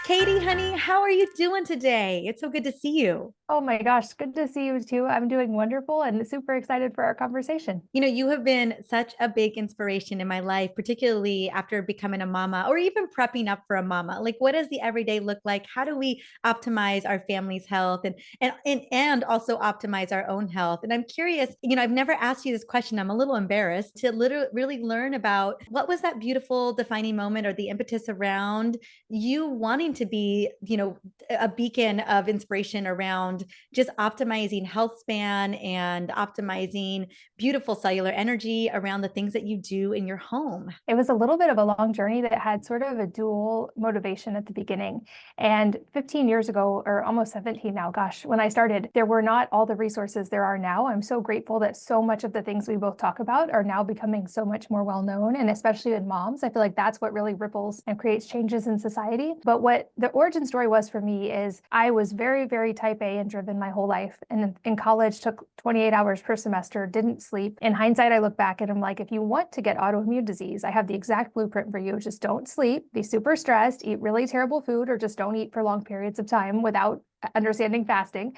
Katie, honey, how are you doing today? It's so good to see you. Oh my gosh, good to see you too. I'm doing wonderful and super excited for our conversation. You have been such a big inspiration in my life, particularly after becoming a mama or even prepping up for a mama. Like, what does the everyday look like? How do we optimize our family's health and also optimize our own health? And I'm curious, I've never asked you this question. I'm a little embarrassed to literally really learn about what was that beautiful defining moment or the impetus around you wanting to be, a beacon of inspiration around just optimizing health span and optimizing beautiful cellular energy around the things that you do in your home. It was a little bit of a long journey that had sort of a dual motivation at the beginning. And 15 years ago, or almost 17 now, gosh, when I started, there were not all the resources there are now. I'm so grateful that so much of the things we both talk about are now becoming so much more well known. And especially in moms, I feel like that's what really ripples and creates changes in society. But what the origin story was for me is I was very, very type A and driven my whole life. And in college, took 28 hours per semester, didn't sleep. In hindsight, I look back and I'm like, if you want to get autoimmune disease, I have the exact blueprint for you. Just don't sleep, be super stressed, eat really terrible food, or just don't eat for long periods of time without understanding fasting.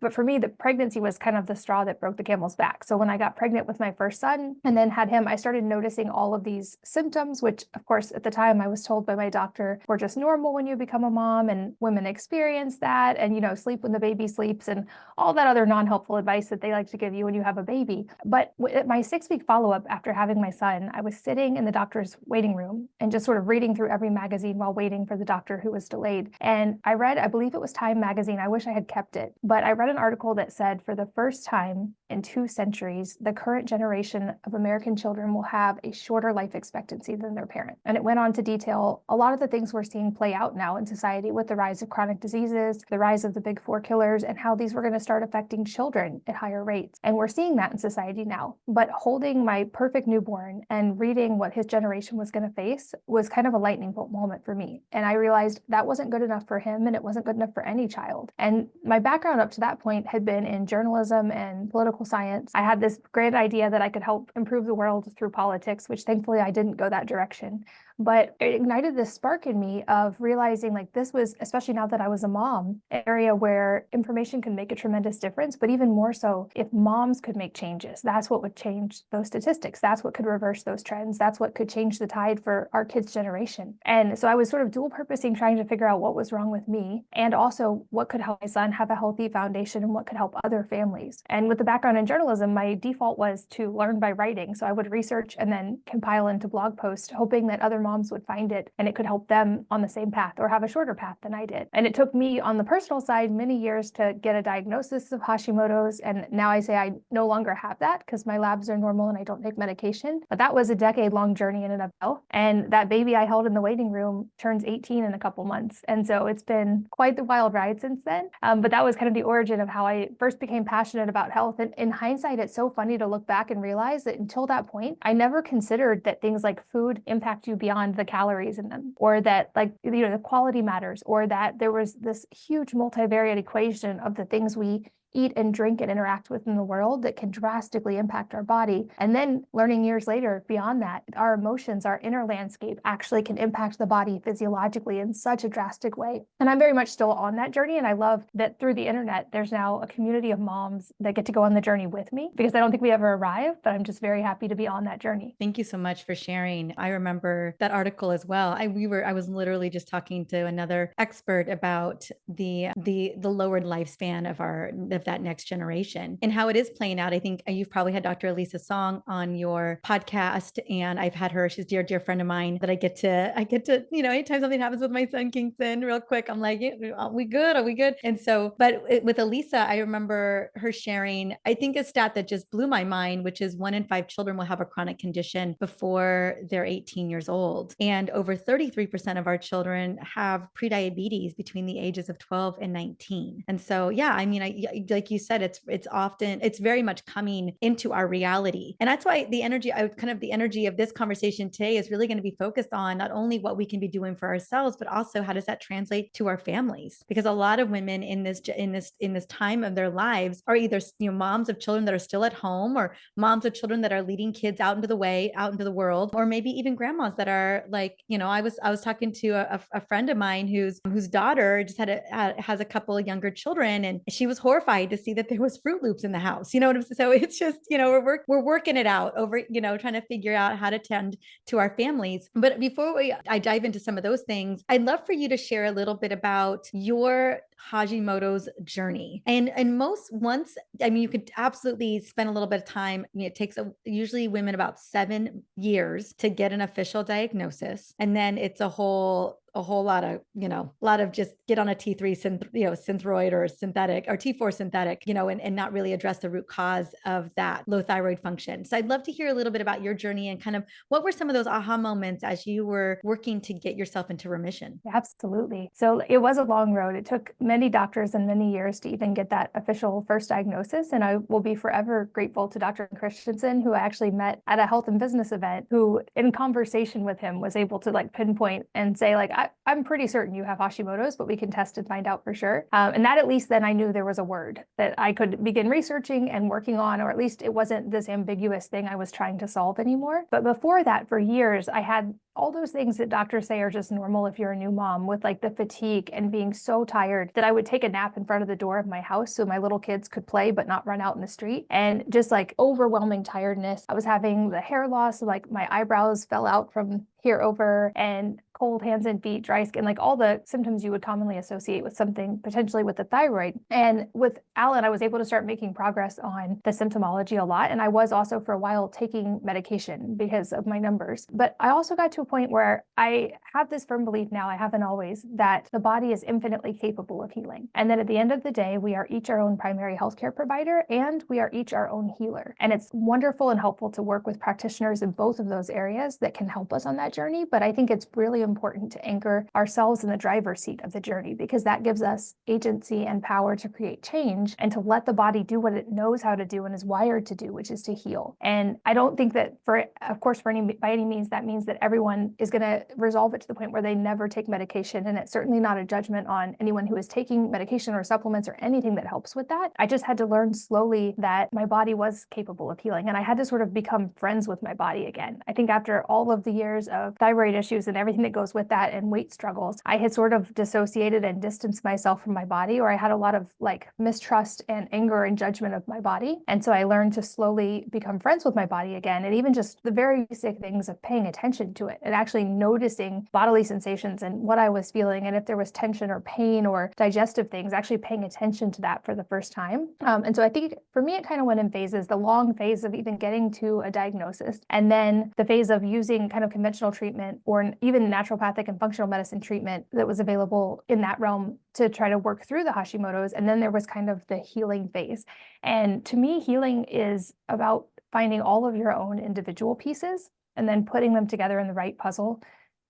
But for me, the pregnancy was kind of the straw that broke the camel's back. So when I got pregnant with my first son and then had him, I started noticing all of these symptoms, which of course at the time I was told by my doctor were just normal when you become a mom and women experience that and sleep when the baby sleeps and all that other non-helpful advice that they like to give you when you have a baby. But at my 6-week follow-up after having my son, I was sitting in the doctor's waiting room and just sort of reading through every magazine while waiting for the doctor who was delayed. And I read, I believe it was Time magazine. I wish I had kept it, but I read an article that said for the first time in 2 centuries, the current generation of American children will have a shorter life expectancy than their parents. And it went on to detail a lot of the things we're seeing play out now in society with the rise of chronic diseases, the rise of the big four killers, and how these were going to start affecting children at higher rates. And we're seeing that in society now. But holding my perfect newborn and reading what his generation was going to face was kind of a lightning bolt moment for me. And I realized that wasn't good enough for him and it wasn't good enough for any child. And my background up to that point had been in journalism and political science. I had this great idea that I could help improve the world through politics, which thankfully I didn't go that direction. But it ignited this spark in me of realizing like this was, especially now that I was a mom, an area where information can make a tremendous difference. But even more so, if moms could make changes, that's what would change those statistics. That's what could reverse those trends. That's what could change the tide for our kids' generation. And so I was sort of dual purposing, trying to figure out what was wrong with me and also what could help my son have a healthy foundation and what could help other families. And with the background in journalism, my default was to learn by writing. So I would research and then compile into blog posts, hoping that other moms would find it and it could help them on the same path or have a shorter path than I did. And it took me on the personal side many years to get a diagnosis of Hashimoto's. And now I say I no longer have that because my labs are normal and I don't take medication. But that was a decade-long journey in and of itself. And that baby I held in the waiting room turns 18 in a couple months. And so it's been quite the wild ride since then. But that was kind of the origin of how I first became passionate about health. And in hindsight, it's so funny to look back and realize that until that point, I never considered that things like food impact you beyond the calories in them, or that the quality matters, or that there was this huge multivariate equation of the things we eat and drink and interact with in the world that can drastically impact our body. And then learning years later beyond that, our emotions, our inner landscape actually can impact the body physiologically in such a drastic way. And I'm very much still on that journey. And I love that through the internet, there's now a community of moms that get to go on the journey with me because I don't think we ever arrive, but I'm just very happy to be on that journey. Thank you so much for sharing. I remember that article as well. I was literally just talking to another expert about the lowered lifespan of that next generation and how it is playing out. I think you've probably had Dr. Elisa Song on your podcast, and I've had her. She's a dear, dear friend of mine that I get to, anytime something happens with my son Kingston, real quick, I'm like, are we good? Are we good? And so, with Elisa, I remember her sharing, I think a stat that just blew my mind, which is 1 in 5 children will have a chronic condition before they're 18 years old. And over 33% of our children have prediabetes between the ages of 12 and 19. And so, yeah, I mean, like you said, it's very much coming into our reality. And that's why the energy of this conversation today is really going to be focused on not only what we can be doing for ourselves, but also how does that translate to our families? Because a lot of women in this time of their lives are either, moms of children that are still at home, or moms of children that are leading kids out into the world, or maybe even grandmas that are like, I was talking to a friend of mine whose daughter just has a couple of younger children, and she was horrified to see that there was Fruit Loops in the house. You know what I'm saying? So it's just, we're working it out over, trying to figure out how to tend to our families. But before I dive into some of those things, I'd love for you to share a little bit about your Hashimoto's journey. And you could absolutely spend a little bit of time. It takes usually women about 7 years to get an official diagnosis. And then it's a whole lot of just get on a T3 synthroid or synthetic or T4 synthetic, and not really address the root cause of that low thyroid function. So I'd love to hear a little bit about your journey and kind of what were some of those aha moments as you were working to get yourself into remission. Absolutely. So it was a long road. It took many doctors and many years to even get that official first diagnosis. And I will be forever grateful to Dr. Christensen, who I actually met at a health and business event, who in conversation with him was able to pinpoint and say, I'm pretty certain you have Hashimoto's, but we can test and find out for sure. And that, at least then I knew there was a word that I could begin researching and working on, or at least it wasn't this ambiguous thing I was trying to solve anymore. But before that, for years, I had all those things that doctors say are just normal if you're a new mom, with the fatigue and being so tired that I would take a nap in front of the door of my house so my little kids could play but not run out in the street, and just overwhelming tiredness. I was having the hair loss, my eyebrows fell out from here over, and cold hands and feet, dry skin, all the symptoms you would commonly associate with something potentially with the thyroid. And with Alan, I was able to start making progress on the symptomology a lot. And I was also for a while taking medication because of my numbers. But I also got to a point where I have this firm belief now, I haven't always, that the body is infinitely capable of healing. And that at the end of the day, we are each our own primary healthcare provider, and we are each our own healer. And it's wonderful and helpful to work with practitioners in both of those areas that can help us on that journey. But I think it's really important to anchor ourselves in the driver's seat of the journey, because that gives us agency and power to create change and to let the body do what it knows how to do and is wired to do, which is to heal. And I don't think that by any means that means that everyone is going to resolve it to the point where they never take medication. And it's certainly not a judgment on anyone who is taking medication or supplements or anything that helps with that. I just had to learn slowly that my body was capable of healing, and I had to sort of become friends with my body again. I think after all of the years of thyroid issues and everything that goes with that and weight struggles, I had sort of dissociated and distanced myself from my body, or I had a lot of mistrust and anger and judgment of my body. And so I learned to slowly become friends with my body again. And even just the very basic things of paying attention to it and actually noticing bodily sensations and what I was feeling. And if there was tension or pain or digestive things, actually paying attention to that for the first time. And so I think for me, it kind of went in phases: the long phase of even getting to a diagnosis, and then the phase of using kind of conventional treatment or even naturopathic and functional medicine treatment that was available in that realm to try to work through the Hashimoto's. And then there was kind of the healing phase. And to me, healing is about finding all of your own individual pieces and then putting them together in the right puzzle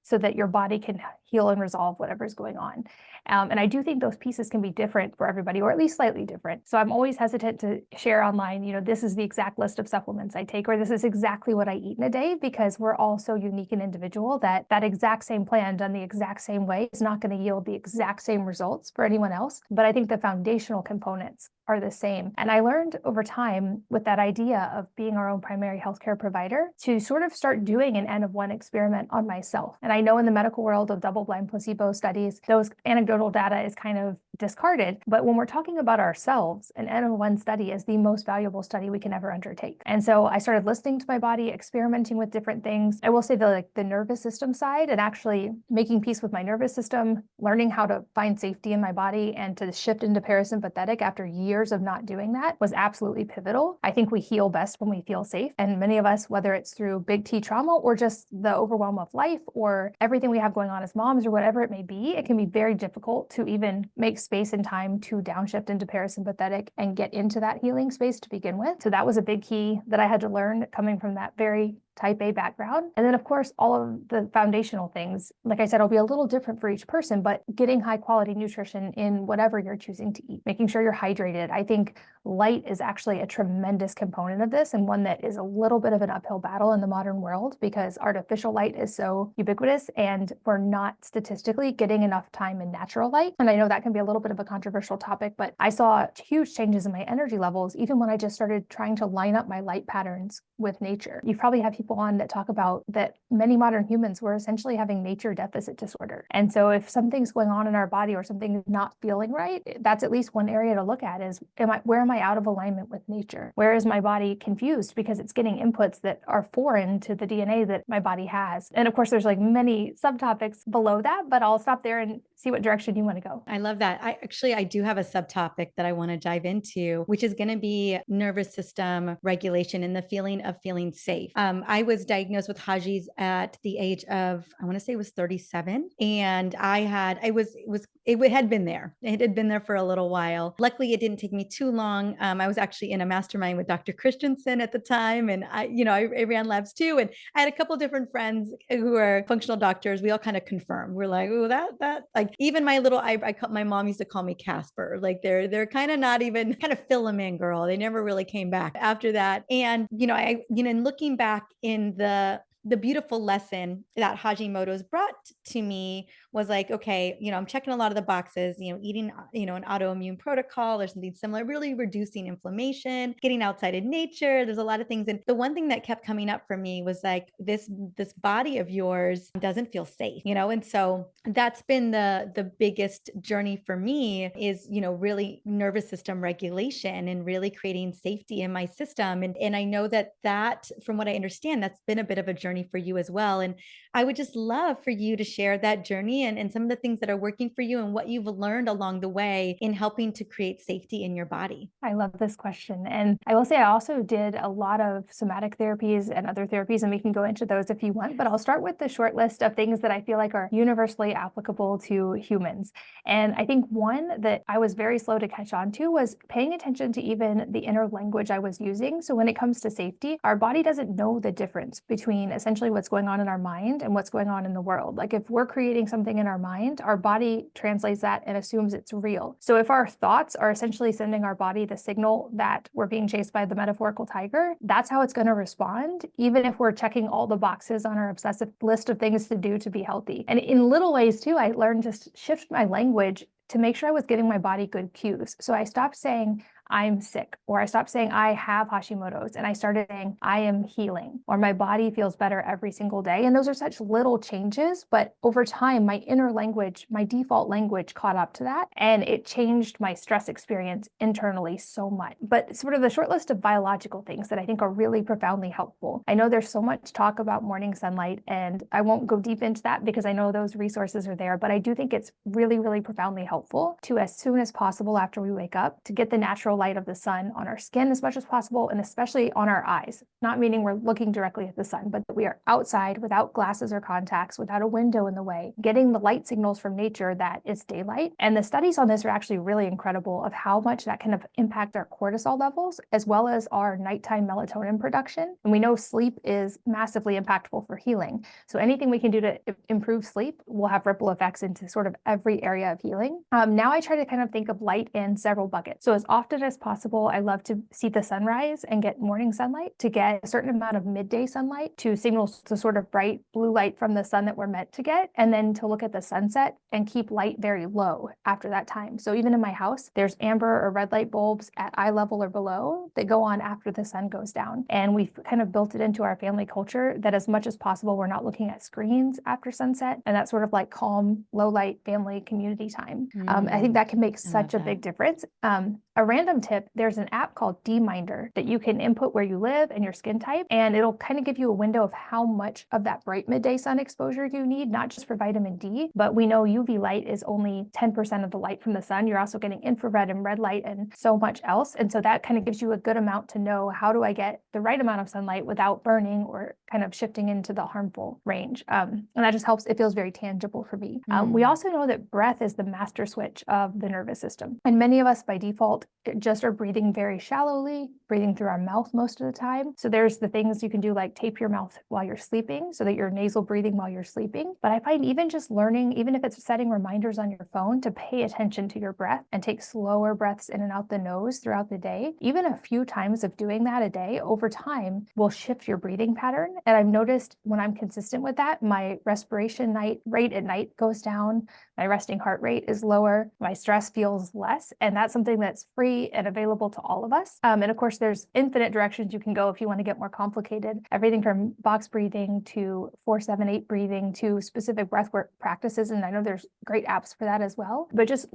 so that your body can heal and resolve whatever's going on. And I do think those pieces can be different for everybody, or at least slightly different. So I'm always hesitant to share online, this is the exact list of supplements I take, or this is exactly what I eat in a day, because we're all so unique and individual that that exact same plan done the exact same way is not going to yield the exact same results for anyone else. But I think the foundational components are the same. And I learned over time with that idea of being our own primary healthcare provider to sort of start doing an N of 1 experiment on myself. And I know in the medical world of double-blind placebo studies, those anecdotal data is kind of discarded. But when we're talking about ourselves, an N of 1 study is the most valuable study we can ever undertake. And so I started listening to my body, experimenting with different things. I will say the nervous system side, and actually making peace with my nervous system, learning how to find safety in my body and to shift into parasympathetic after years of not doing that was absolutely pivotal. I think we heal best when we feel safe. And many of us, whether it's through big T trauma or just the overwhelm of life or everything we have going on as moms or whatever it may be, it can be very difficult to even make space and time to downshift into parasympathetic and get into that healing space to begin with. So that was a big key that I had to learn coming from that very type A background. And then of course, all of the foundational things, like I said, will be a little different for each person, but getting high quality nutrition in whatever you're choosing to eat, making sure you're hydrated. I think light is actually a tremendous component of this, and one that is a little bit of an uphill battle in the modern world because artificial light is so ubiquitous and we're not statistically getting enough time in natural light. And I know that can be a little bit of a controversial topic, but I saw huge changes in my energy levels even when I just started trying to line up my light patterns with nature. You probably have people on that talk about that many modern humans were essentially having nature deficit disorder. And so if something's going on in our body or something is not feeling right, that's at least one area to look at is, where am I out of alignment with nature? Where is my body confused because it's getting inputs that are foreign to the DNA that my body has? And of course, there's like many subtopics below that, but I'll stop there and see what direction you want to go. I love that. I do have a subtopic that I want to dive into, which is going to be nervous system regulation and the feeling of feeling safe. I was diagnosed with Haji's at the age of, I want to say it was 37. And it had been there. It had been there for a little while. Luckily, it didn't take me too long. I was actually in a mastermind with Dr. Christensen at the time. And I ran labs too. And I had a couple different friends who are functional doctors. We all kind of confirmed. We're like, oh, that like even my little, my mom used to call me Casper. Like they're kind of not even kind of fill them in, girl. They never really came back after that. And, looking back in the beautiful lesson that Hashimoto's brought to me was like, okay, I'm checking a lot of the boxes, eating, an autoimmune protocol or something similar, really reducing inflammation, getting outside in nature. There's a lot of things. And the one thing that kept coming up for me was like, this body of yours doesn't feel safe, And so that's been the biggest journey for me is, really nervous system regulation and really creating safety in my system. And I know that from what I understand, that's been a bit of a journey for you as well. And I would just love for you to share that journey and some of the things that are working for you and what you've learned along the way in helping to create safety in your body. I love this question. And I will say I also did a lot of somatic therapies and other therapies, and we can go into those if you want, but I'll start with the short list of things that I feel like are universally applicable to humans. And I think one that I was very slow to catch on to was paying attention to even the inner language I was using. So when it comes to safety, our body doesn't know the difference between essentially what's going on in our mind and what's going on in the world. Like if we're creating something in our mind, our body translates that and assumes it's real. So if our thoughts are essentially sending our body the signal that we're being chased by the metaphorical tiger, that's how it's going to respond, even if we're checking all the boxes on our obsessive list of things to do to be healthy. And in little ways too, I learned to shift my language to make sure I was giving my body good cues. So I stopped saying, I'm sick, or I stopped saying I have Hashimoto's and I started saying I am healing, or my body feels better every single day. And those are such little changes, but over time, my inner language, my default language caught up to that, and it changed my stress experience internally so much. But sort of the short list of biological things that I think are really profoundly helpful. I know there's so much talk about morning sunlight, and I won't go deep into that because I know those resources are there, but I do think it's really, really profoundly helpful to, as soon as possible after we wake up, to get the natural light of the sun on our skin as much as possible, and especially on our eyes. Not meaning we're looking directly at the sun, but that we are outside without glasses or contacts, without a window in the way, getting the light signals from nature that is daylight. And the studies on this are actually really incredible of how much that can impact our cortisol levels as well as our nighttime melatonin production. And we know sleep is massively impactful for healing. So anything we can do to improve sleep will have ripple effects into sort of every area of healing. Now I try to kind of think of light in several buckets. So as often as possible, I love to see the sunrise and get morning sunlight, to get a certain amount of midday sunlight to signal the sort of bright blue light from the sun that we're meant to get, and then to look at the sunset and keep light very low after that time. So even in my house, there's amber or red light bulbs at eye level or below that go on after the sun goes down. And we've kind of built it into our family culture that as much as possible, we're not looking at screens after sunset, and that sort of like calm, low light family community time. I think that can make such a big difference. A random tip, there's an app called D-Minder that you can input where you live and your skin type, and it'll kind of give you a window of how much of that bright midday sun exposure you need, not just for vitamin D, but we know UV light is only 10% of the light from the sun. You're also getting infrared and red light and so much else. And so that kind of gives you a good amount to know, how do I get the right amount of sunlight without burning or kind of shifting into the harmful range? And that just helps. It feels very tangible for me. We also know that breath is the master switch of the nervous system. And many of us by default just are breathing very shallowly, breathing through our mouth most of the time. So there's the things you can do, like tape your mouth while you're sleeping so that you're nasal breathing while you're sleeping. But I find even just learning, even if it's setting reminders on your phone to pay attention to your breath and take slower breaths in and out the nose throughout the day, even a few times of doing that a day over time will shift your breathing pattern. And I've noticed when I'm consistent with that, my respiration rate at night goes down, my resting heart rate is lower, my stress feels less, and that's something that's free and available to all of us. And of course, there's infinite directions you can go if you want to get more complicated. Everything from box breathing to 4-7-8 breathing to specific breathwork practices, and I know there's great apps for that as well. But just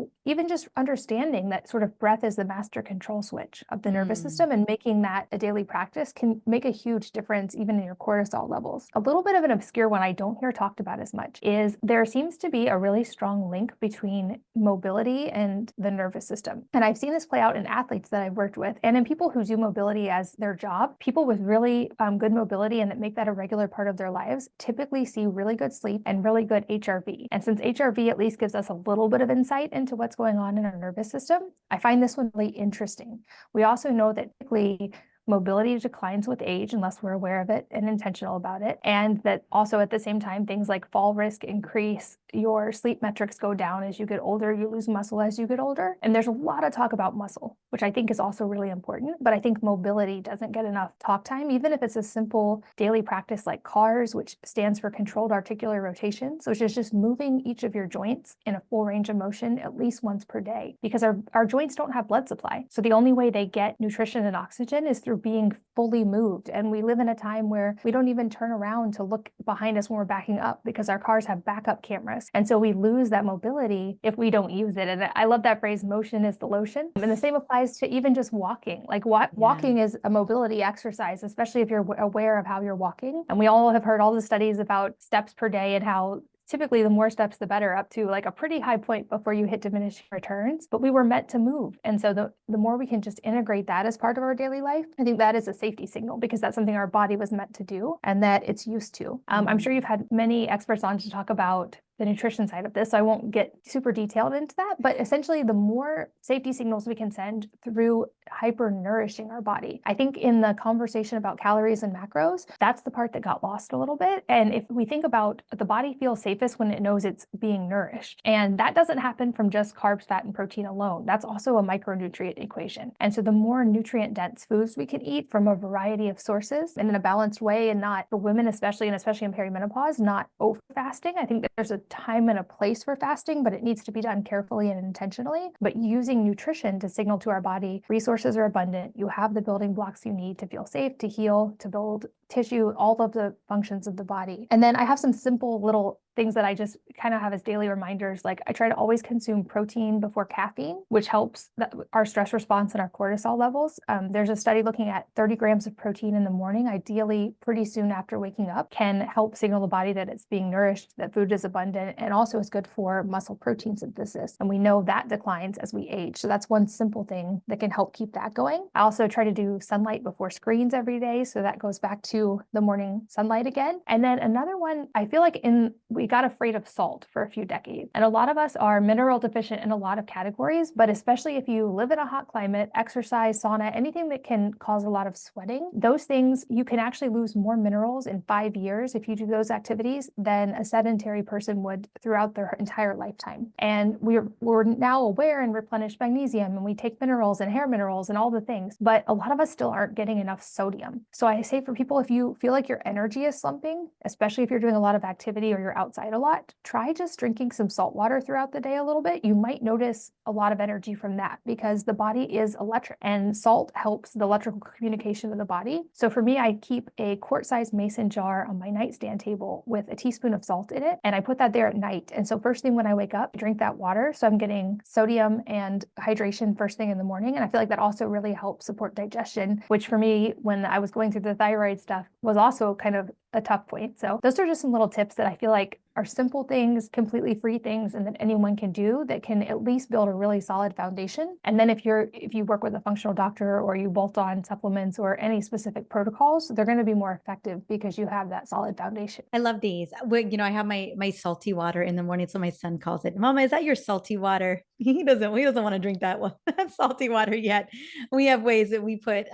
understanding that sort of breath is the master control switch of the nervous system, and making that a daily practice can make a huge difference even in your cortisol levels. A little bit of an obscure one I don't hear talked about as much is there seems to be a really strong link between mobility and the nervous system. And I've seen this play out in athletes that I've worked with and in people who do mobility as their job. People with really good mobility and that make that a regular part of their lives typically see really good sleep and really good HRV. And since HRV at least gives us a little bit of insight into what's going on in our nervous system, I find this one really interesting. We also know that typically mobility declines with age unless we're aware of it and intentional about it. And that also at the same time, things like fall risk increase, your sleep metrics go down as you get older, you lose muscle as you get older. And there's a lot of talk about muscle, which I think is also really important. But I think mobility doesn't get enough talk time, even if it's a simple daily practice like CARS, which stands for controlled articular rotation. So it's just moving each of your joints in a full range of motion at least once per day, because our joints don't have blood supply. So the only way they get nutrition and oxygen is through being fully moved. And we live in a time where we don't even turn around to look behind us when we're backing up because our cars have backup cameras. And so we lose that mobility if we don't use it. And I love that phrase, motion is the lotion. And the same applies to even just walking. Like walking is a mobility exercise, especially if you're aware of how you're walking. And we all have heard all the studies about steps per day and how typically the more steps, the better, up to like a pretty high point before you hit diminishing returns. But we were meant to move. And so the more we can just integrate that as part of our daily life, I think that is a safety signal because that's something our body was meant to do and that it's used to. I'm sure you've had many experts on to talk about the nutrition side of this, so I won't get super detailed into that, but essentially the more safety signals we can send through hyper nourishing our body. I think in the conversation about calories and macros, that's the part that got lost a little bit. And if we think about the body feels safest when it knows it's being nourished. And that doesn't happen from just carbs, fat, and protein alone. That's also a micronutrient equation. And so the more nutrient dense foods we can eat from a variety of sources and in a balanced way, and not for women, especially in perimenopause, not over fasting. I think that there's a time and a place for fasting, but it needs to be done carefully and intentionally. But using nutrition to signal to our body resources are abundant. You have the building blocks you need to feel safe, to heal, to build tissue, all of the functions of the body. And then I have some simple little things that I just kind of have as daily reminders. Like I try to always consume protein before caffeine, which helps our stress response and our cortisol levels. There's a study looking at 30 grams of protein in the morning, ideally pretty soon after waking up, can help signal the body that it's being nourished, that food is abundant, and also is good for muscle protein synthesis. And we know that declines as we age. So that's one simple thing that can help keep that going. I also try to do sunlight before screens every day. So that goes back to the morning sunlight again. And then another one, I feel like we got afraid of salt for a few decades. And a lot of us are mineral deficient in a lot of categories, but especially if you live in a hot climate, exercise, sauna, anything that can cause a lot of sweating, those things, you can actually lose more minerals in 5 years if you do those activities than a sedentary person would throughout their entire lifetime. And we're now aware and replenish magnesium, and we take minerals and hair minerals and all the things, but a lot of us still aren't getting enough sodium. So I say for people, if you feel like your energy is slumping, especially if you're doing a lot of activity or you're outside a lot, try just drinking some salt water throughout the day a little bit. You might notice a lot of energy from that because the body is electric and salt helps the electrical communication of the body. So for me, I keep a quart-sized mason jar on my nightstand table with a teaspoon of salt in it, and I put that there at night. And so first thing when I wake up, I drink that water. So I'm getting sodium and hydration first thing in the morning. And I feel like that also really helps support digestion, which for me, when I was going through the thyroid stuff, was also kind of a tough point. So those are just some little tips that I feel like are simple things, completely free things, and that anyone can do that can at least build a really solid foundation. And then if you work with a functional doctor or you bolt on supplements or any specific protocols, they're going to be more effective because you have that solid foundation. I love these. I have my salty water in the morning. So my son calls it, Mama, is that your salty water? He doesn't want to drink that one, salty water yet. We have ways that we put,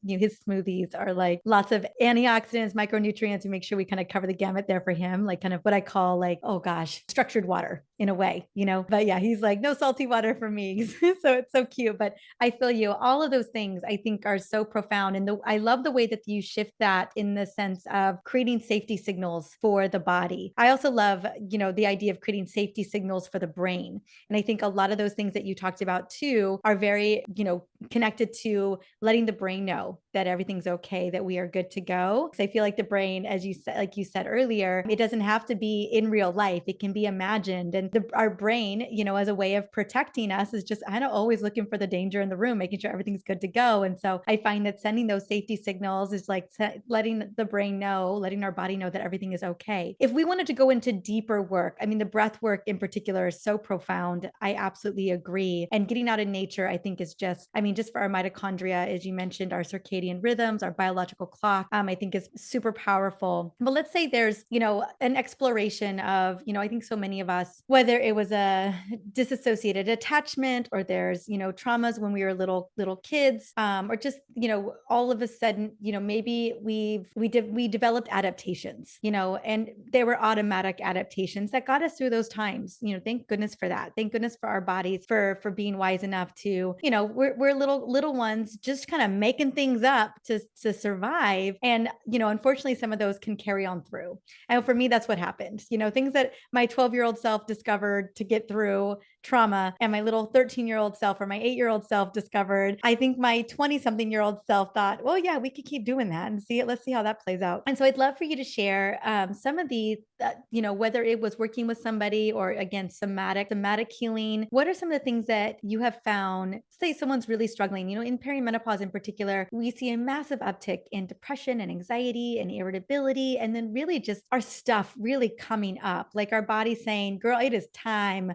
his smoothies are like lots of antioxidants, micronutrients, and make sure we kind of cover the gamut there for him, like kind of what I call like, oh gosh, structured water in a way, but yeah, he's like, no salty water for me. So it's so cute, but I feel you. All of those things I think are so profound. And I love the way that you shift that in the sense of creating safety signals for the body. I also love, the idea of creating safety signals for the brain. And I think a lot of those things that you talked about too are very, connected to letting the brain know that everything's okay, that we are good to go. So I feel like the brain, as you said, like you said earlier, it doesn't have to be in real life. It can be imagined. And our brain, as a way of protecting us is just, I don't always looking for the danger in the room, making sure everything's good to go. And so I find that sending those safety signals is like letting the brain know, letting our body know that everything is okay. If we wanted to go into deeper work, I mean, the breath work in particular is so profound. I absolutely agree. And getting out in nature, I think is just for our mitochondria, as you mentioned, our circadian rhythms, our biological clock, I think is super powerful. But let's say there's, an exploration of, I think so many of us, whether it was a disassociated attachment or there's, traumas when we were little kids, or just, all of a sudden, maybe we developed adaptations, and they were automatic adaptations that got us through those times. Thank goodness for that. Thank goodness for our bodies for being wise enough to, we're little ones just kind of making things up to survive. And, unfortunately, some of those can carry on through. And for me, that's what happened. Things that my 12-year-old self discovered to get through trauma and my little 13-year-old self or my 8-year-old self discovered. I think my 20-something-year-old self thought, well, yeah, we could keep doing that and see it. Let's see how that plays out. And so I'd love for you to share some of the, whether it was working with somebody or again, somatic healing. What are some of the things that you have found? Say someone's really struggling, in perimenopause in particular, we see a massive uptick in depression and anxiety and irritability. And then really just our stuff really coming up, like our body saying, girl, it is time.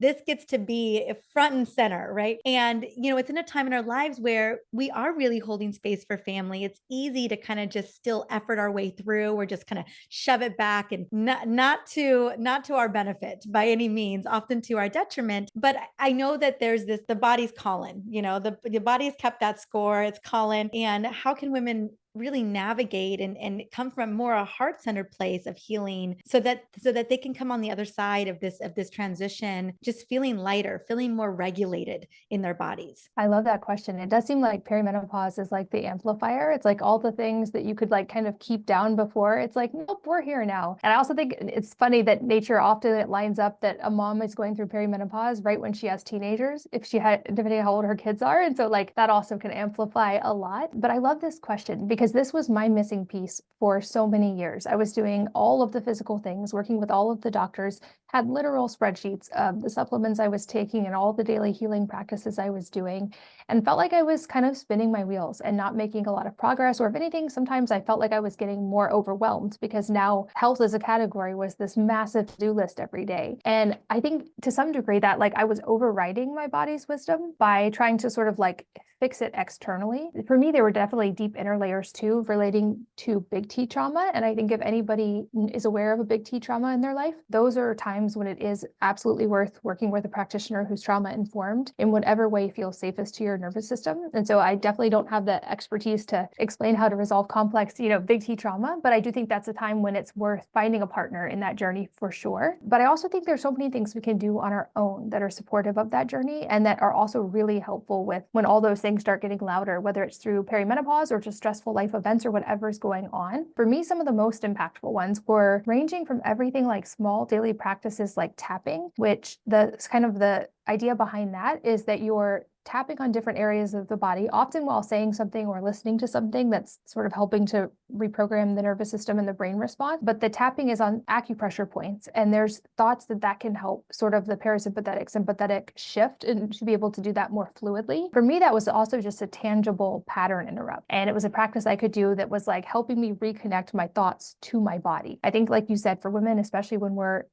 This gets to be front and center, right? And, it's in a time in our lives where we are really holding space for family. It's easy to kind of just still effort our way through or just kind of shove it back and not to our benefit by any means, often to our detriment. But I know that there's the body's calling, the body's kept that score, it's calling. And how can women really navigate and come from more a heart-centered place of healing so that they can come on the other side of this transition just feeling lighter, feeling more regulated in their bodies? I love that question. It does seem like perimenopause is like the amplifier. It's like all the things that you could like kind of keep down before. It's like, nope, we're here now. And I also think it's funny that nature often it lines up that a mom is going through perimenopause right when she has teenagers, depending on how old her kids are. And so like that also can amplify a lot. But I love this question because this was my missing piece for so many years. I was doing all of the physical things, working with all of the doctors, had literal spreadsheets of the supplements I was taking and all the daily healing practices I was doing, and felt like I was kind of spinning my wheels and not making a lot of progress. Or if anything, sometimes I felt like I was getting more overwhelmed because now health as a category was this massive to-do list every day. And I think to some degree that like I was overriding my body's wisdom by trying to sort of like fix it externally. For me, there were definitely deep inner layers too relating to big T trauma. And I think if anybody is aware of a big T trauma in their life, those are times when it is absolutely worth working with a practitioner who's trauma informed in whatever way feels safest to your nervous system. And so I definitely don't have the expertise to explain how to resolve complex, big T trauma, but I do think that's a time when it's worth finding a partner in that journey for sure. But I also think there's so many things we can do on our own that are supportive of that journey and that are also really helpful with when all those things start getting louder, whether it's through perimenopause or just stressful life events or whatever's going on. For me, some of the most impactful ones were ranging from everything like small daily practices like tapping, which the idea behind that is that you're tapping on different areas of the body, often while saying something or listening to something that's sort of helping to reprogram the nervous system and the brain response. But the tapping is on acupressure points. And there's thoughts that that can help sort of the parasympathetic, sympathetic shift and to be able to do that more fluidly. For me, that was also just a tangible pattern interrupt. And it was a practice I could do that was like helping me reconnect my thoughts to my body. I think, like you said, for women, especially when we're,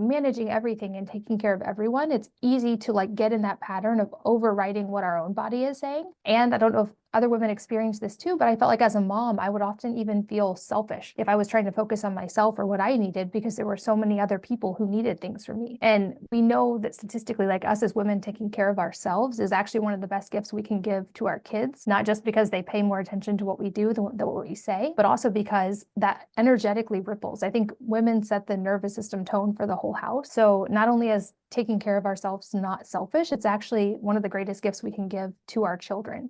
managing everything and taking care of everyone, it's easy to like get in that pattern of overriding what our own body is saying. And I don't know if other women experience this too, but I felt like as a mom, I would often even feel selfish if I was trying to focus on myself or what I needed, because there were so many other people who needed things from me. And we know that statistically, like us as women, taking care of ourselves is actually one of the best gifts we can give to our kids, not just because they pay more attention to what we do than what we say, but also because that energetically ripples. I think women set the nervous system tone for the whole house. So not only as taking care of ourselves not selfish, it's actually one of the greatest gifts we can give to our children.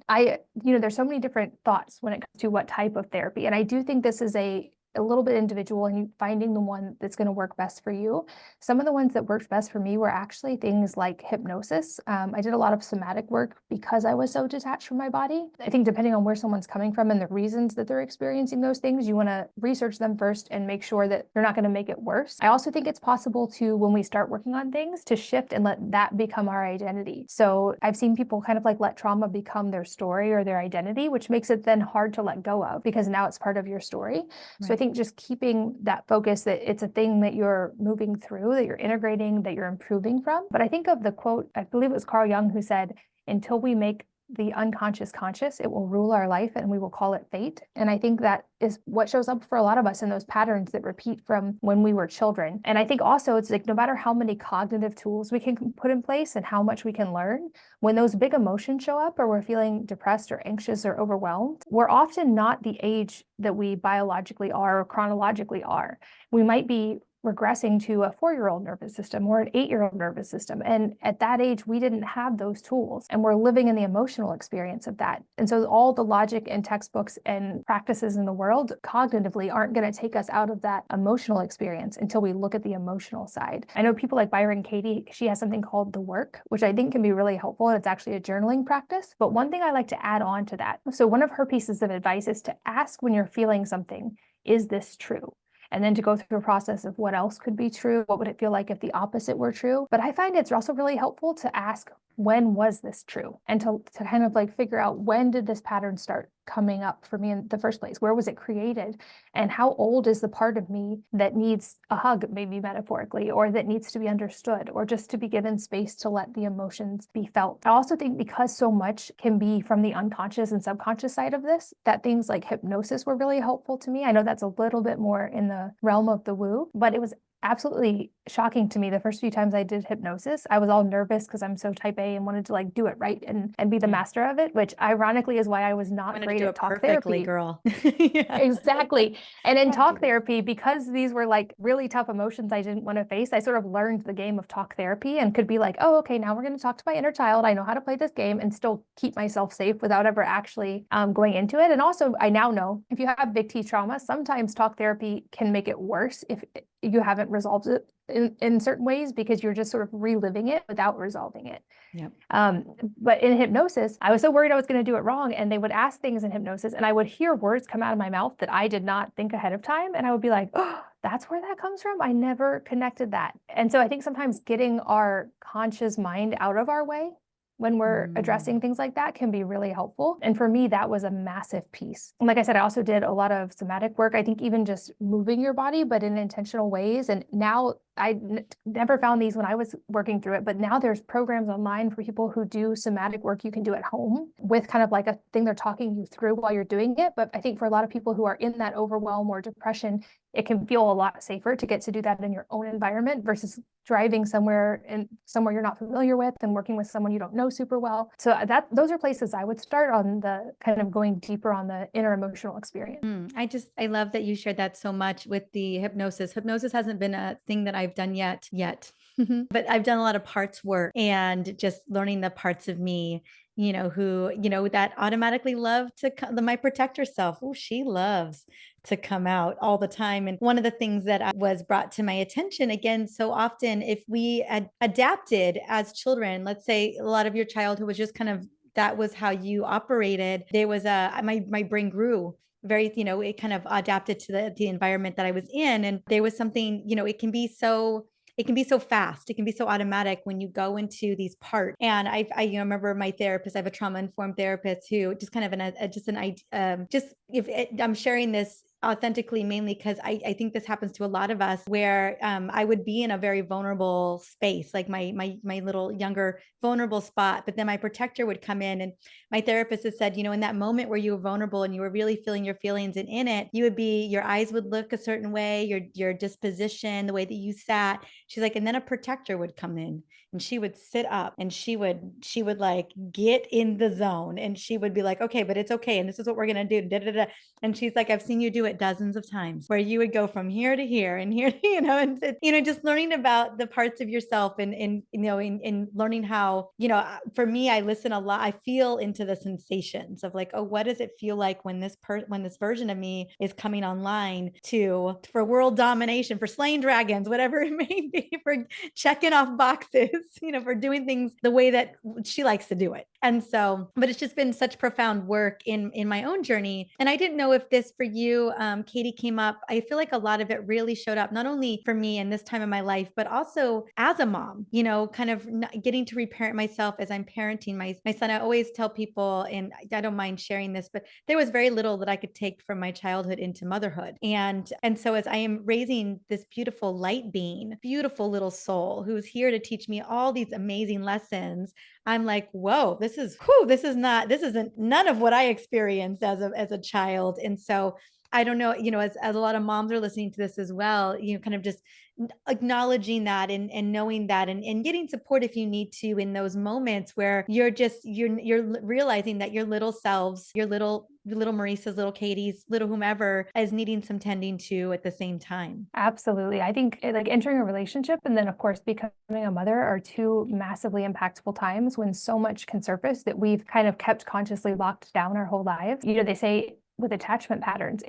There's so many different thoughts when it comes to what type of therapy. And I do think this is a little bit individual and finding the one that's going to work best for you. Some of the ones that worked best for me were actually things like hypnosis. I did a lot of somatic work because I was so detached from my body. I think depending on where someone's coming from and the reasons that they're experiencing those things, you want to research them first and make sure that they're not going to make it worse. I also think it's possible to, when we start working on things, to shift and let that become our identity. So I've seen people kind of like let trauma become their story or their identity, which makes it then hard to let go of because now it's part of your story. So I think just keeping that focus that it's a thing that you're moving through, that you're integrating, that you're improving from. But I think of the quote, I believe it was Carl Jung who said, until we make the unconscious conscious, it will rule our life and we will call it fate. And I think that is what shows up for a lot of us in those patterns that repeat from when we were children. And I think also it's like no matter how many cognitive tools we can put in place and how much we can learn, when those big emotions show up or we're feeling depressed or anxious or overwhelmed, we're often not the age that we biologically are or chronologically are. We might be regressing to a 4-year-old nervous system or an 8-year-old nervous system. And at that age, we didn't have those tools and we're living in the emotional experience of that. And so all the logic and textbooks and practices in the world cognitively aren't going to take us out of that emotional experience until we look at the emotional side. I know people like Byron Katie, she has something called the work, which I think can be really helpful. And it's actually a journaling practice. But one thing I like to add on to that. So one of her pieces of advice is to ask when you're feeling something, is this true? And then to go through a process of what else could be true. What would it feel like if the opposite were true? But I find it's also really helpful to ask, when was this true? And to kind of like figure out, when did this pattern start coming up for me in the first place? Where was it created? And how old is the part of me that needs a hug, maybe metaphorically, or that needs to be understood, or just to be given space to let the emotions be felt? I also think because so much can be from the unconscious and subconscious side of this, that things like hypnosis were really helpful to me. I know that's a little bit more in the realm of the woo, but it was absolutely shocking to me the first few times I did hypnosis. I was all nervous because I'm so type A and wanted to like do it right and be the master of it, which ironically is why I was not great at talk therapy. Girl. Yeah. Exactly. And in talk therapy, because these were like really tough emotions I didn't want to face, I sort of learned the game of talk therapy and could be like, oh, okay, now we're going to talk to my inner child. I know how to play this game and still keep myself safe without ever actually going into it. And also, I now know if you have big T trauma, sometimes talk therapy can make it worse if you haven't resolved it in certain ways, because you're just sort of reliving it without resolving it. Yep. But in hypnosis, I was so worried I was going to do it wrong. And they would ask things in hypnosis and I would hear words come out of my mouth that I did not think ahead of time. And I would be like, oh, that's where that comes from. I never connected that. And so I think sometimes getting our conscious mind out of our way when we're addressing things like that can be really helpful. And for me, that was a massive piece. And like I said, I also did a lot of somatic work. I think even just moving your body, but in intentional ways. And now I never found these when I was working through it, but now there's programs online for people who do somatic work you can do at home with kind of like a thing they're talking you through while you're doing it. But I think for a lot of people who are in that overwhelm or depression, it can feel a lot safer to get to do that in your own environment versus driving somewhere you're not familiar with and working with someone you don't know super well. So those are places I would start on the kind of going deeper on the inner emotional experience. I love that you shared that so much with the hypnosis. Hypnosis hasn't been a thing that I've done yet, but I've done a lot of parts work and just learning the parts of me, who, that automatically love to my protector self. Oh, she loves to come out all the time. And one of the things that was brought to my attention again, so often if we adapted as children, let's say a lot of your childhood was just kind of, that was how you operated. There was my brain grew very, it kind of adapted to the environment that I was in. And there was something, it can be so fast. It can be so automatic when you go into these parts. And I remember my therapist, I have a trauma informed therapist who just kind of just if it, I'm sharing this authentically, mainly because I think this happens to a lot of us where I would be in a very vulnerable space, like my little younger vulnerable spot, but then my protector would come in. And my therapist has said, in that moment where you were vulnerable and you were really feeling your feelings, and in it, your eyes would look a certain way, your disposition, the way that you sat. She's like, and then a protector would come in and she would sit up and she would like get in the zone, and she would be like, okay, but it's okay. And this is what we're going to do. Da, da, da. And she's like, I've seen you do it dozens of times where you would go from here to here and here, and just learning about the parts of yourself and in learning how, for me, I listen a lot. I feel into the sensations of like, oh, what does it feel like when this version of me is coming online for world domination, for slaying dragons, whatever it may be, for checking off boxes, for doing things the way that she likes to do it. And so, but it's just been such profound work in my own journey. And I didn't know if this for you, Katie, came up. I feel like a lot of it really showed up, not only for me in this time of my life, but also as a mom, kind of getting to reparent myself as I'm parenting my son. I always tell people, and I don't mind sharing this, but there was very little that I could take from my childhood into motherhood. And so as I am raising this beautiful light being, beautiful little soul who's here to teach me all these amazing lessons, I'm like, whoa, this isn't none of what I experienced as a child. And so I don't know, as a lot of moms are listening to this as well, kind of just acknowledging that and knowing that and getting support if you need to in those moments where you're realizing that your little selves, your little Marisa's, little Katie's, little whomever is needing some tending to at the same time. Absolutely. I think like entering a relationship and then of course becoming a mother are two massively impactful times when so much can surface that we've kind of kept consciously locked down our whole lives. They say with attachment patterns,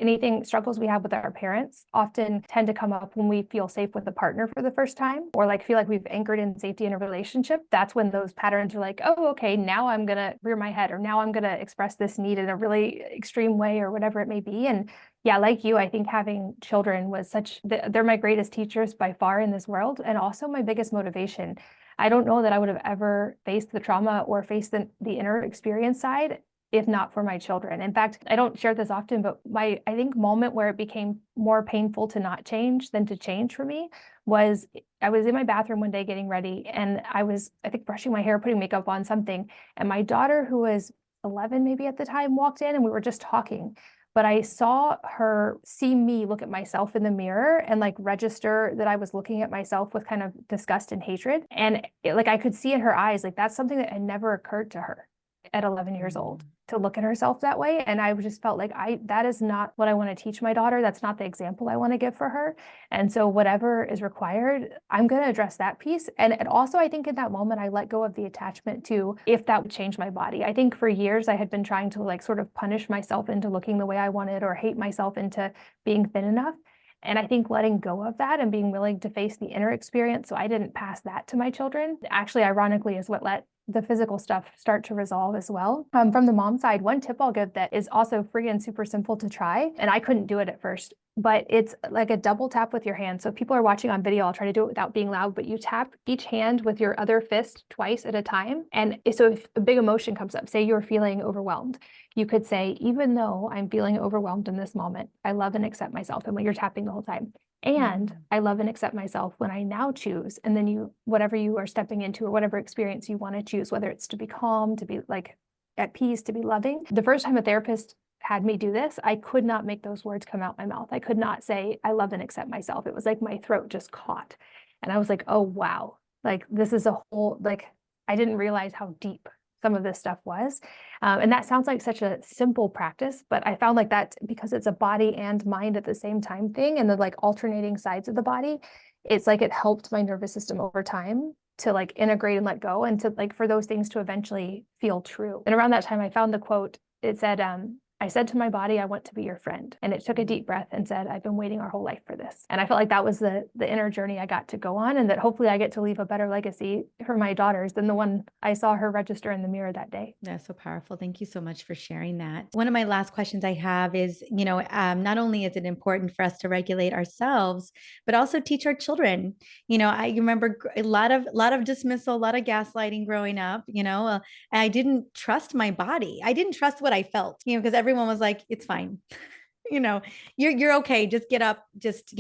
struggles we have with our parents often tend to come up when we feel safe with a partner for the first time, or like feel like we've anchored in safety in a relationship. That's when those patterns are like, oh, okay, now I'm going to rear my head, or now I'm going to express this need in a really extreme way, or whatever it may be. And yeah, like you, I think having children was they're my greatest teachers by far in this world, and also my biggest motivation. I don't know that I would have ever faced the trauma or faced the inner experience side if not for my children. In fact, I don't share this often, but I think moment where it became more painful to not change than to change for me was I was in my bathroom one day getting ready, and I think brushing my hair, putting makeup on, something. And my daughter, who was 11 maybe at the time, walked in and we were just talking. But I saw her see me look at myself in the mirror and like register that I was looking at myself with kind of disgust and hatred. And I could see in her eyes, like that's something that had never occurred to her at 11 years old, to look at herself that way. And I just felt like that is not what I want to teach my daughter. That's not the example I want to give for her. And so whatever is required, I'm going to address that piece. And also, I think in that moment, I let go of the attachment to if that would change my body. I think for years I had been trying to like sort of punish myself into looking the way I wanted, or hate myself into being thin enough. And I think letting go of that and being willing to face the inner experience, so I didn't pass that to my children, actually, ironically, is what let the physical stuff start to resolve as well. From the mom side, one tip I'll give that is also free and super simple to try, and I couldn't do it at first, but it's like a double tap with your hand. So if people are watching on video, I'll try to do it without being loud, but you tap each hand with your other fist twice at a time. And so if a big emotion comes up, say you're feeling overwhelmed, you could say, even though I'm feeling overwhelmed in this moment, I love and accept myself. And when you're tapping the whole time. And I love and accept myself when I now choose. And then whatever you are stepping into, or whatever experience you want to choose, whether it's to be calm, to be like at peace, to be loving. The first time a therapist had me do this, I could not make those words come out my mouth. I could not say, I love and accept myself. It was like my throat just caught. And I was like, oh, wow. Like this is a whole, like, I didn't realize how deep some of this stuff was. And that sounds like such a simple practice, but I found like that because it's a body and mind at the same time thing, and the like alternating sides of the body, it's like it helped my nervous system over time to like integrate and let go, and to like for those things to eventually feel true. And around that time, I found the quote. It said, I I said to my body, I want to be your friend. And it took a deep breath and said, I've been waiting our whole life for this. And I felt like that was the inner journey I got to go on, and that hopefully I get to leave a better legacy for my daughters than the one I saw her register in the mirror that day. That's so powerful. Thank you so much for sharing that. One of my last questions I have is, not only is it important for us to regulate ourselves, but also teach our children. I remember a lot of dismissal, a lot of gaslighting growing up. I didn't trust my body. I didn't trust what I felt. Because everyone was like, "It's fine." you know, you're okay. Just get up, just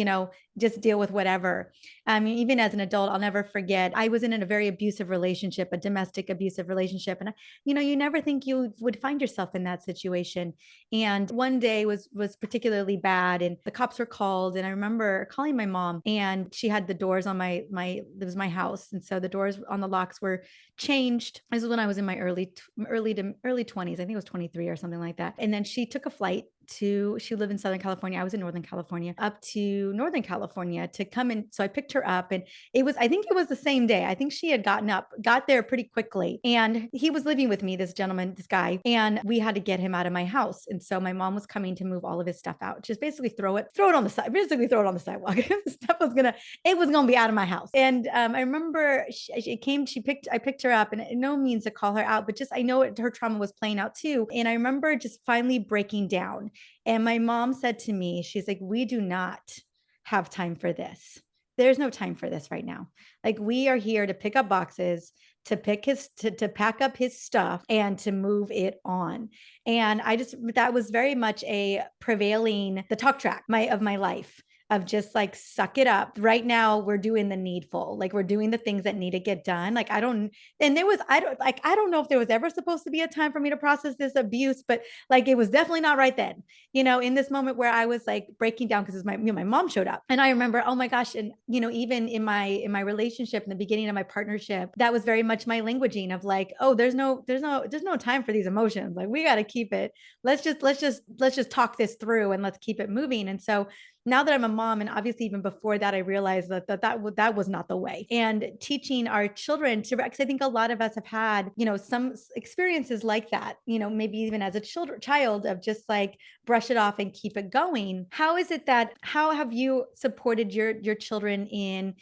deal with whatever. I mean, even as an adult, I'll never forget, I was in a very abusive relationship, a domestic abusive relationship. And, you never think you would find yourself in that situation. And one day was particularly bad, and the cops were called. And I remember calling my mom, and she had the doors on it was my house. And so the doors on the locks were changed. This is when I was in my early 20s. I think it was 23 or something like that. And then she took a flight she lived in Southern California. I was in Northern California, up to Northern California to come in. So I picked her up, and I think it was the same day. I think she had got there pretty quickly. And he was living with me, this gentleman, this guy, and we had to get him out of my house. And so my mom was coming to move all of his stuff out, just basically throw it on the side, basically throw it on the sidewalk. The stuff was it was going to be out of my house. And I remember I picked her up, and no means to call her out, but just, I know her trauma was playing out too. And I remember just finally breaking down. And my mom said to me, she's like, "We do not have time for this. There's no time for this right now. Like, we are here to pick up boxes, to pack up his stuff, and to move it on." And that was very much the talk track of my life, of just like, suck it up. Right now, we're doing the needful. Like, we're doing the things that need to get done. Like, I don't know if there was ever supposed to be a time for me to process this abuse, but like, it was definitely not right then, in this moment where I was like breaking down, because my mom showed up. And I remember, oh my gosh. And, even in my relationship, in the beginning of my partnership, that was very much my languaging of like, oh, there's no time for these emotions. Like, we got to keep it. Let's just talk this through, and let's keep it moving. And so now that I'm a mom, and obviously even before that, I realized that was not the way. And teaching our children because I think a lot of us have had, some experiences like that, maybe even as a child, of just like, brush it off and keep it going. How have you supported your children in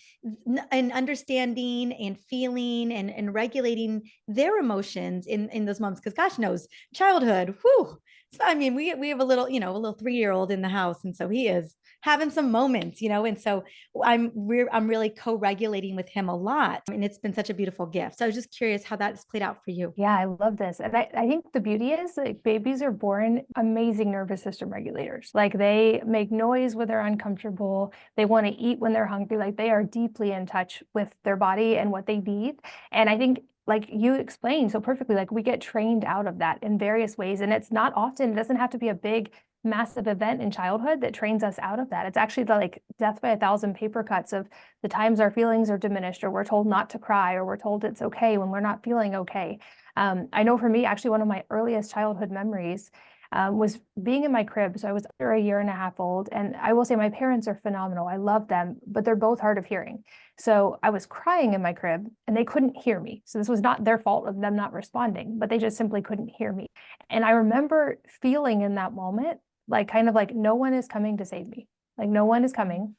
understanding and feeling and regulating their emotions in those moments? Because gosh knows, childhood, whew. So, I mean, we have a little 3-year-old in the house, and so he is having some moments, and so I'm really co-regulating with him a lot, and it's been such a beautiful gift. So I was just curious how that's played out for you. Yeah, I love this. And I think the beauty is, like, babies are born amazing nervous system regulators. Like, they make noise when they're uncomfortable. They want to eat when they're hungry. Like, they are deeply in touch with their body and what they need. And I think, like you explained so perfectly, like, we get trained out of that in various ways. And it's not often, it doesn't have to be a big, massive event in childhood that trains us out of that. It's actually the, like, death by 1,000 paper cuts of the times our feelings are diminished, or we're told not to cry, or we're told it's okay when we're not feeling okay. I know for me, actually, one of my earliest childhood memories was being in my crib. So I was under 1.5 years old. And I will say my parents are phenomenal. I love them, but they're both hard of hearing. So I was crying in my crib, and they couldn't hear me. So this was not their fault of them not responding, but they just simply couldn't hear me. And I remember feeling in that moment, like, kind of like, no one is coming to save me. Like, no one is coming.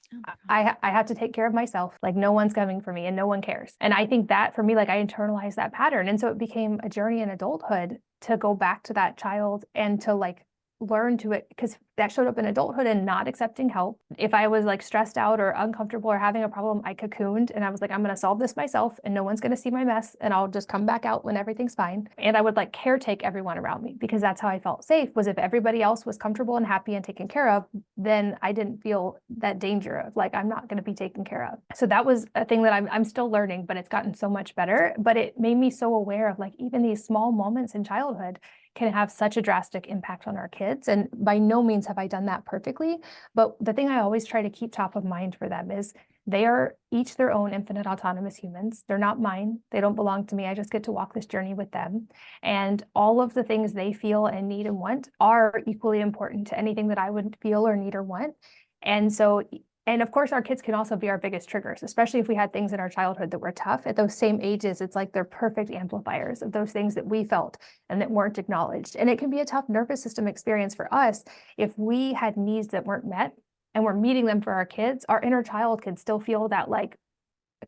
I have to take care of myself. Like, no one's coming for me, and no one cares. And I think that for me, like, I internalized that pattern. And so it became a journey in adulthood to go back to that child and to, like, learn to it, because that showed up in adulthood and not accepting help. If I was like stressed out or uncomfortable or having a problem, I cocooned, and I was like, I'm going to solve this myself, and no one's going to see my mess, and I'll just come back out when everything's fine. And I would like caretake everyone around me, because that's how I felt safe, was if everybody else was comfortable and happy and taken care of, then I didn't feel that danger of like, I'm not going to be taken care of. So that was a thing that I'm still learning, but it's gotten so much better. But it made me so aware of, like, even these small moments in childhood can have such a drastic impact on our kids. And by no means have I done that perfectly. But the thing I always try to keep top of mind for them is they are each their own infinite autonomous humans. They're not mine. They don't belong to me. I just get to walk this journey with them. And all of the things they feel and need and want are equally important to anything that I would feel or need or want. And so And of course, our kids can also be our biggest triggers, especially if we had things in our childhood that were tough. At those same ages, it's like they're perfect amplifiers of those things that we felt and that weren't acknowledged. And it can be a tough nervous system experience for us if we had needs that weren't met and we're meeting them for our kids. Our inner child can still feel that like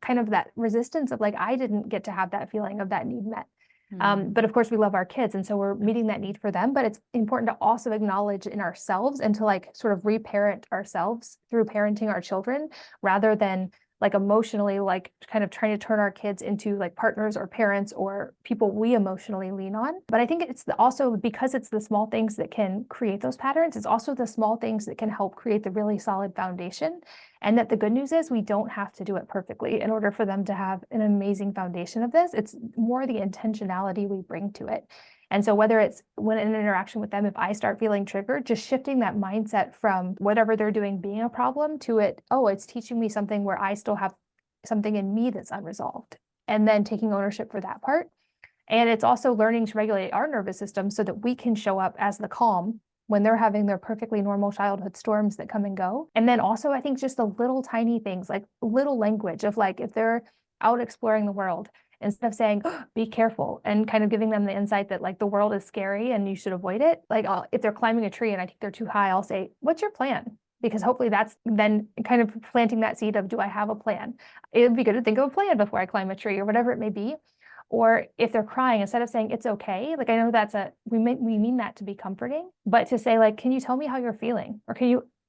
kind of that resistance of like, I didn't get to have that feeling of that need met. But of course, we love our kids. And so we're meeting that need for them. But it's important to also acknowledge in ourselves and to like sort of reparent ourselves through parenting our children rather than like emotionally, like kind of trying to turn our kids into like partners or parents or people we emotionally lean on. But I think it's also because it's the small things that can create those patterns. It's also the small things that can help create the really solid foundation. And that the good news is we don't have to do it perfectly in order for them to have an amazing foundation of this. It's more the intentionality we bring to it. And so whether it's when in an interaction with them, if I start feeling triggered, just shifting that mindset from whatever they're doing being a problem to it, oh, it's teaching me something where I still have something in me that's unresolved. And then taking ownership for that part. And it's also learning to regulate our nervous system so that we can show up as the calm when they're having their perfectly normal childhood storms that come and go. And then also, I think just the little tiny things, like little language of like, if they're out exploring the world, instead of saying, oh, be careful, and kind of giving them the insight that like the world is scary and you should avoid it. Like if they're climbing a tree and I think they're too high, I'll say, what's your plan? Because hopefully that's then kind of planting that seed of, do I have a plan? It would be good to think of a plan before I climb a tree or whatever it may be. Or if they're crying, instead of saying it's okay, like I know that's we mean that to be comforting, but to say like, can you tell me how you're feeling? Or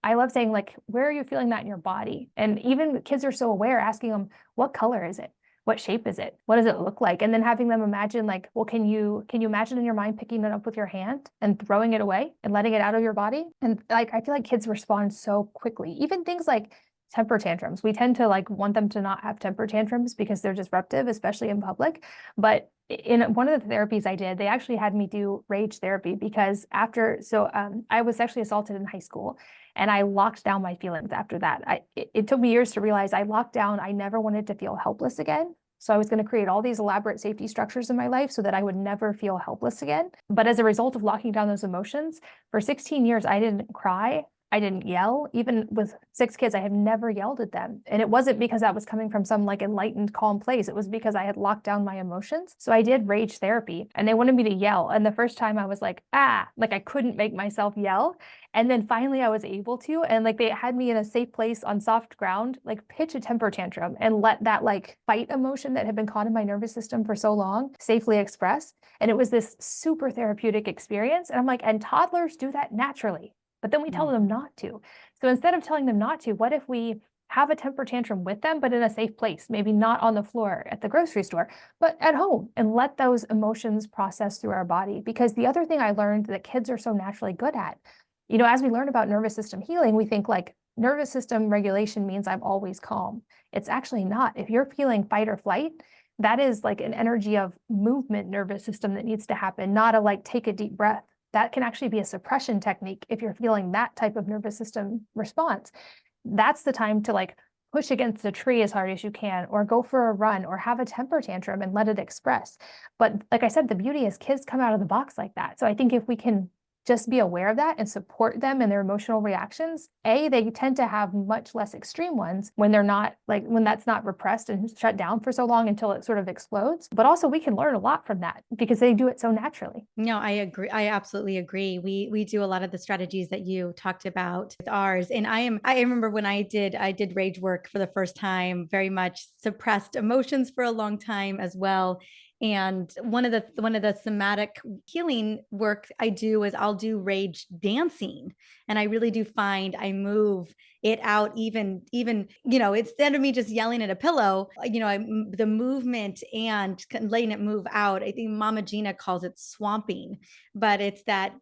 I love saying like, where are you feeling that in your body? And even kids are so aware, asking them, what color is it? What shape is it? What does it look like? And then having them imagine like, well, can you imagine in your mind picking it up with your hand and throwing it away and letting it out of your body? And like, I feel like kids respond so quickly. Even things like temper tantrums. We tend to like want them to not have temper tantrums because they're disruptive, especially in public. But in one of the therapies I did, they actually had me do rage therapy because I was sexually assaulted in high school and I locked down my feelings after that. It took me years to realize I locked down. I never wanted to feel helpless again. So I was going to create all these elaborate safety structures in my life so that I would never feel helpless again. But as a result of locking down those emotions, for 16 years, I didn't cry. I didn't yell. Even with 6 kids, I have never yelled at them. And it wasn't because that was coming from some like enlightened, calm place. It was because I had locked down my emotions. So I did rage therapy and they wanted me to yell. And the first time I was like, like I couldn't make myself yell. And then finally I was able to, and like they had me in a safe place on soft ground, like pitch a temper tantrum and let that like fight emotion that had been caught in my nervous system for so long safely express. And it was this super therapeutic experience. And I'm like, and toddlers do that naturally. But then we tell them not to. So instead of telling them not to, what if we have a temper tantrum with them, but in a safe place, maybe not on the floor at the grocery store, but at home, and let those emotions process through our body? Because the other thing I learned that kids are so naturally good at, as we learn about nervous system healing, we think like nervous system regulation means I'm always calm. It's actually not. If you're feeling fight or flight, that is like an energy of movement nervous system that needs to happen, not a like take a deep breath. That can actually be a suppression technique if you're feeling that type of nervous system response. That's the time to like push against a tree as hard as you can, or go for a run, or have a temper tantrum and let it express. But like I said, the beauty is kids come out of the box like that. So I think if we can just be aware of that and support them in their emotional reactions, they tend to have much less extreme ones when they're not like, when that's not repressed and shut down for so long until it sort of explodes. But also we can learn a lot from that because they do it so naturally. No, I agree. I absolutely agree. We do a lot of the strategies that you talked about with ours. And I remember when I did rage work for the first time, very much suppressed emotions for a long time as well. And one of the somatic healing work I do is I'll do rage dancing. And I really do find I move it out even, instead of me just yelling at a pillow, the movement and letting it move out. I think Mama Gina calls it swamping, but it's that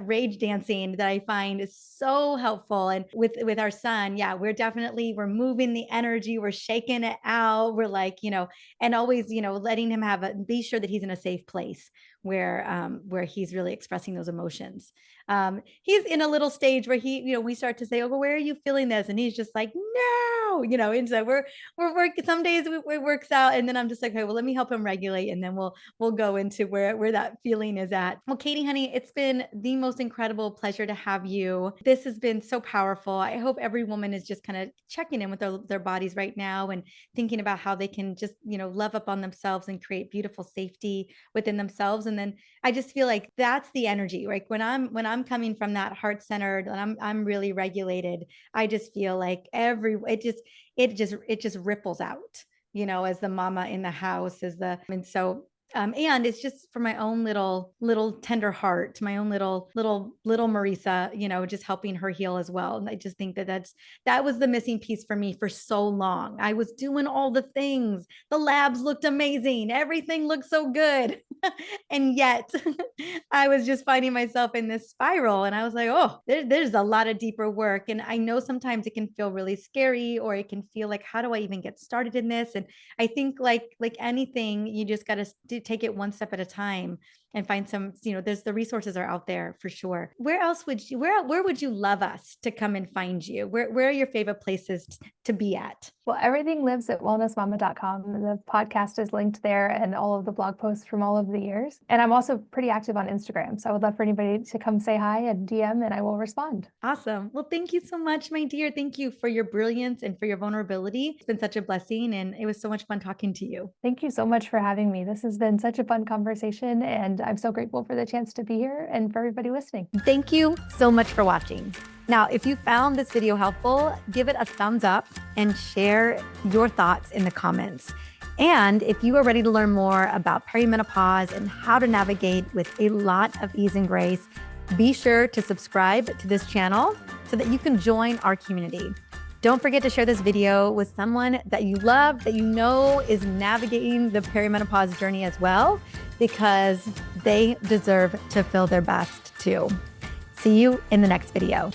rage dancing that I find is so helpful. And with our son, yeah, we're moving the energy, we're shaking it out. We're like, and always, letting him be sure that he's in a safe place where he's really expressing those emotions. He's in a little stage where we start to say, oh, well, where are you feeling this? And he's just like, no, and so we're working. Some days it works out. And then I'm just like, okay, well, let me help him regulate. And then we'll go into where that feeling is at. Well, Katie, honey, it's been the most incredible pleasure to have you. This has been so powerful. I hope every woman is just kind of checking in with their bodies right now and thinking about how they can just, love up on themselves and create beautiful safety within themselves. And then I just feel like that's the energy. Like when I'm coming from that heart centered and I'm really regulated, I just feel like it just ripples out, as the mama in the house, and so and it's just for my own little tender heart, my own little Mariza, just helping her heal as well. And I just think that was the missing piece for me for so long. I was doing all the things. The labs looked amazing. Everything looked so good. And yet I was just finding myself in this spiral. And I was like, oh, there's a lot of deeper work. And I know sometimes it can feel really scary, or it can feel like, how do I even get started in this? And I think like anything, you just got to take it one step at a time and find some, there's the resources are out there for sure. Where would you love us to come and find you? Where are your favorite places to be at? Well, everything lives at wellnessmama.com. The podcast is linked there and all of the blog posts from all of the years. And I'm also pretty active on Instagram. So I would love for anybody to come say hi and DM, and I will respond. Awesome. Well, thank you so much, my dear. Thank you for your brilliance and for your vulnerability. It's been such a blessing, and it was so much fun talking to you. Thank you so much for having me. This has been such a fun conversation, and I'm so grateful for the chance to be here and for everybody listening. Thank you so much for watching. Now, if you found this video helpful, give it a thumbs up and share your thoughts in the comments. And if you are ready to learn more about perimenopause and how to navigate with a lot of ease and grace, be sure to subscribe to this channel so that you can join our community. Don't forget to share this video with someone that you love, that you know is navigating the perimenopause journey as well, because they deserve to feel their best too. See you in the next video.